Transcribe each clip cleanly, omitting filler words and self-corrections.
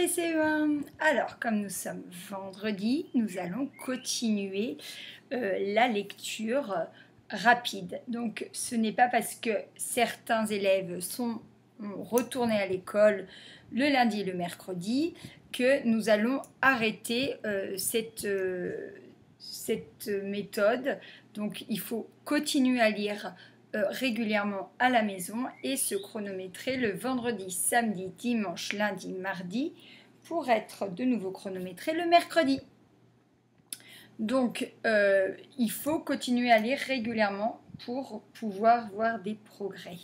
les CE1. Alors, comme nous sommes vendredi, nous allons continuer la lecture rapide. Donc, ce n'est pas parce que certains élèves sont retournés à l'école le lundi et le mercredi que nous allons arrêter cette méthode. Donc, il faut continuer à lire régulièrement à la maison et se chronométrer le vendredi, samedi, dimanche, lundi, mardi pour être de nouveau chronométré le mercredi. Donc, il faut continuer à lire régulièrement pour pouvoir voir des progrès.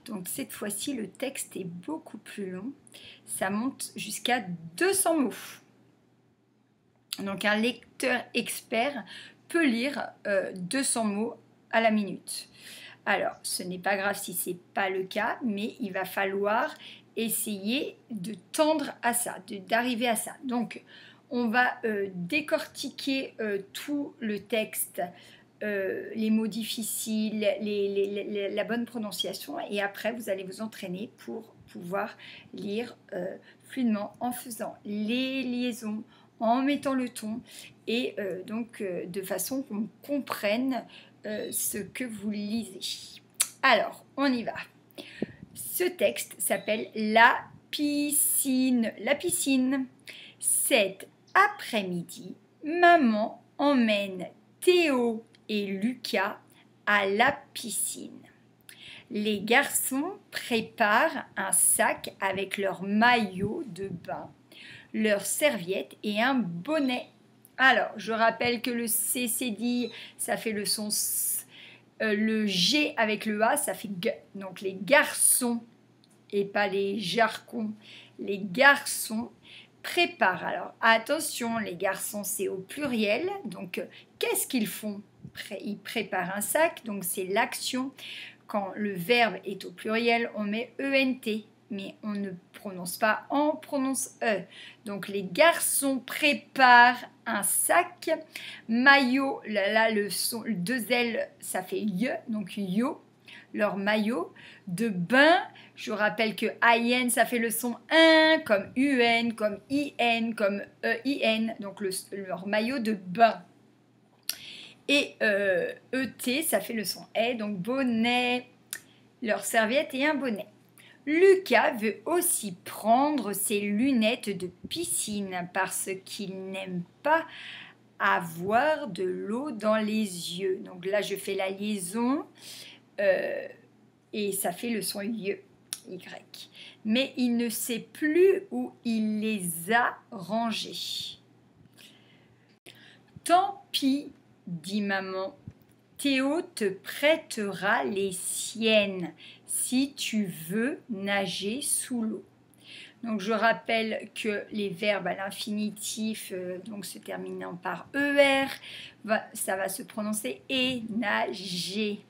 Donc, cette fois-ci, le texte est beaucoup plus long. Ça monte jusqu'à 200 mots. Donc, un lecteur expert peut lire 200 mots à la minute. Alors, ce n'est pas grave si ce n'est pas le cas, mais il va falloir essayer de tendre à ça, d'arriver à ça. Donc, on va décortiquer tout le texte, les mots difficiles, la bonne prononciation, et après, vous allez vous entraîner pour pouvoir lire fluidement en faisant les liaisons, en mettant le ton, et donc de façon qu'on comprenne ce que vous lisez. Alors, on y va. Ce texte s'appelle La piscine. La piscine. Cet après-midi, maman emmène Théo et Lucas à la piscine. Les garçons préparent un sac avec leur maillot de bain, leurs serviettes et un bonnet. Alors, je rappelle que le C, c'est dit, ça fait le son S. Le G avec le A, ça fait G. Donc, les garçons, et pas les jarcons, les garçons préparent. Alors, attention, les garçons, c'est au pluriel. Donc, qu'est-ce qu'ils font? Ils préparent un sac, donc c'est l'action. Quand le verbe est au pluriel, on met ENT. Mais on ne prononce pas, on prononce E. Donc les garçons préparent un sac. Maillot, là le son, deux L, ça fait Y, donc yo, leur maillot. De bain, je vous rappelle que IN, ça fait le son 1, comme UN, comme IN, comme EIN, donc leur maillot de bain. Et ET, ça fait le son E, donc bonnet, leur serviette et un bonnet. Lucas veut aussi prendre ses lunettes de piscine parce qu'il n'aime pas avoir de l'eau dans les yeux. Donc là, je fais la liaison et ça fait le son Y. Mais il ne sait plus où il les a rangés. Tant pis, dit maman. Théo te prêtera les siennes si tu veux nager sous l'eau. Donc je rappelle que les verbes à l'infinitif, donc se terminant par ER, ça va se prononcer et nager.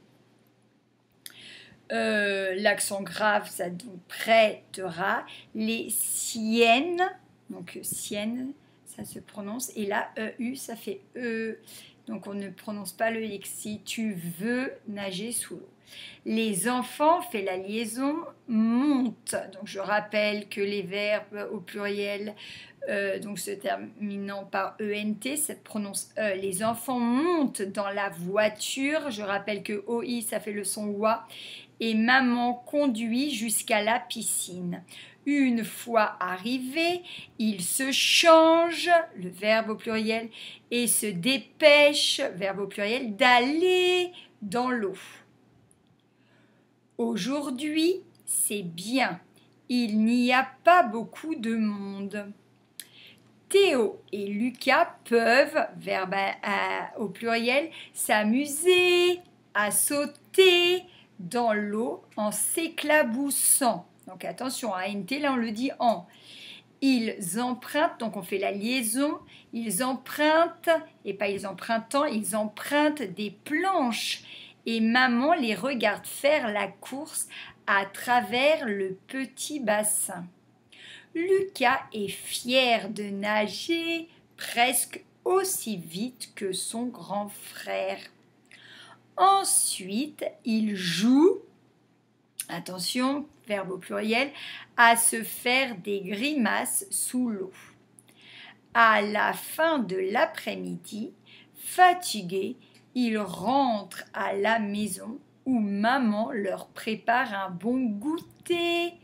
L'accent grave, ça donc prêtera les siennes, donc siennes, ça se prononce, et là EU, ça fait E. Donc on ne prononce pas le X si tu veux nager sous l'eau. Les enfants, fait la liaison, montent. Donc je rappelle que les verbes au pluriel, donc se terminant par ENT, ça prononce E. Les enfants montent dans la voiture. Je rappelle que OI, ça fait le son OA. Et maman conduit jusqu'à la piscine. Une fois arrivé, il se change, le verbe au pluriel, et se dépêche, verbe au pluriel, d'aller dans l'eau. Aujourd'hui, c'est bien, il n'y a pas beaucoup de monde. Théo et Lucas peuvent, verbe au pluriel, s'amuser, à sauter dans l'eau en s'éclaboussant. Donc attention, à NT, là on le dit en. Ils empruntent, donc on fait la liaison, ils empruntent, et pas ils empruntant, ils empruntent des planches. Et maman les regarde faire la course à travers le petit bassin. Lucas est fier de nager presque aussi vite que son grand frère. Ensuite, il joue attention, verbe au pluriel, à se faire des grimaces sous l'eau. À la fin de l'après-midi, fatigués, ils rentrent à la maison où maman leur prépare un bon goûter.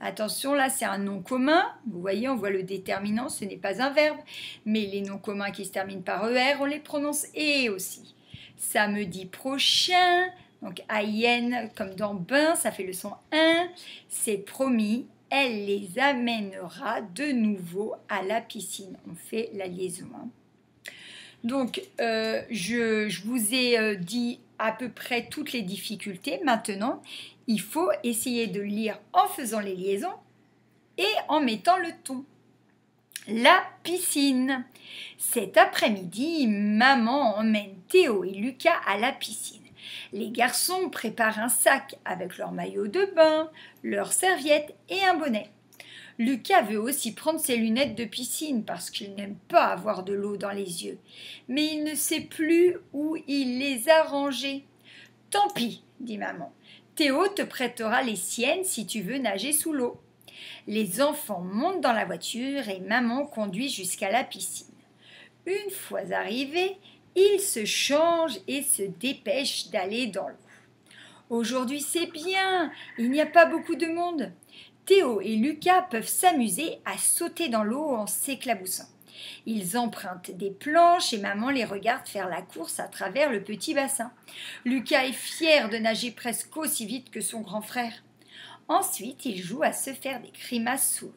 Attention, là c'est un nom commun. Vous voyez, on voit le déterminant, ce n'est pas un verbe. Mais les noms communs qui se terminent par ER, on les prononce et aussi. Samedi prochain, donc AIN comme dans bain, ça fait le son 1. C'est promis, elle les amènera de nouveau à la piscine. On fait la liaison. Donc, je vous ai dit à peu près toutes les difficultés. Maintenant, il faut essayer de lire en faisant les liaisons et en mettant le ton. La piscine. Cet après-midi, maman emmène Théo et Lucas à la piscine. Les garçons préparent un sac avec leur maillot de bain, leurs serviettes et un bonnet. Lucas veut aussi prendre ses lunettes de piscine parce qu'il n'aime pas avoir de l'eau dans les yeux. Mais il ne sait plus où il les a rangées. « Tant pis, dit maman. Théo te prêtera les siennes si tu veux nager sous l'eau. » Les enfants montent dans la voiture et maman conduit jusqu'à la piscine. Une fois arrivés, ils se changent et se dépêchent d'aller dans l'eau. Aujourd'hui c'est bien, il n'y a pas beaucoup de monde. Théo et Lucas peuvent s'amuser à sauter dans l'eau en s'éclaboussant. Ils empruntent des planches et maman les regarde faire la course à travers le petit bassin. Lucas est fier de nager presque aussi vite que son grand frère. Ensuite, ils jouent à se faire des grimaces sous l'eau.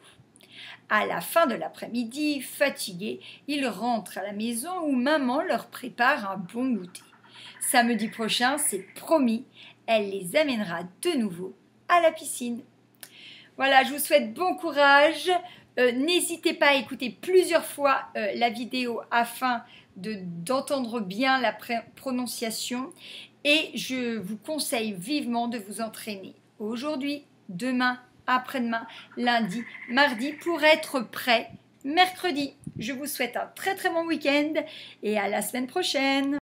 À la fin de l'après-midi, fatigués, ils rentrent à la maison où maman leur prépare un bon goûter. Samedi prochain, c'est promis, elle les amènera de nouveau à la piscine. Voilà, je vous souhaite bon courage. N'hésitez pas à écouter plusieurs fois la vidéo afin d'entendre bien la prononciation. Et je vous conseille vivement de vous entraîner aujourd'hui, demain, après-demain, lundi, mardi pour être prêt mercredi. Je vous souhaite un très très bon week-end et à la semaine prochaine.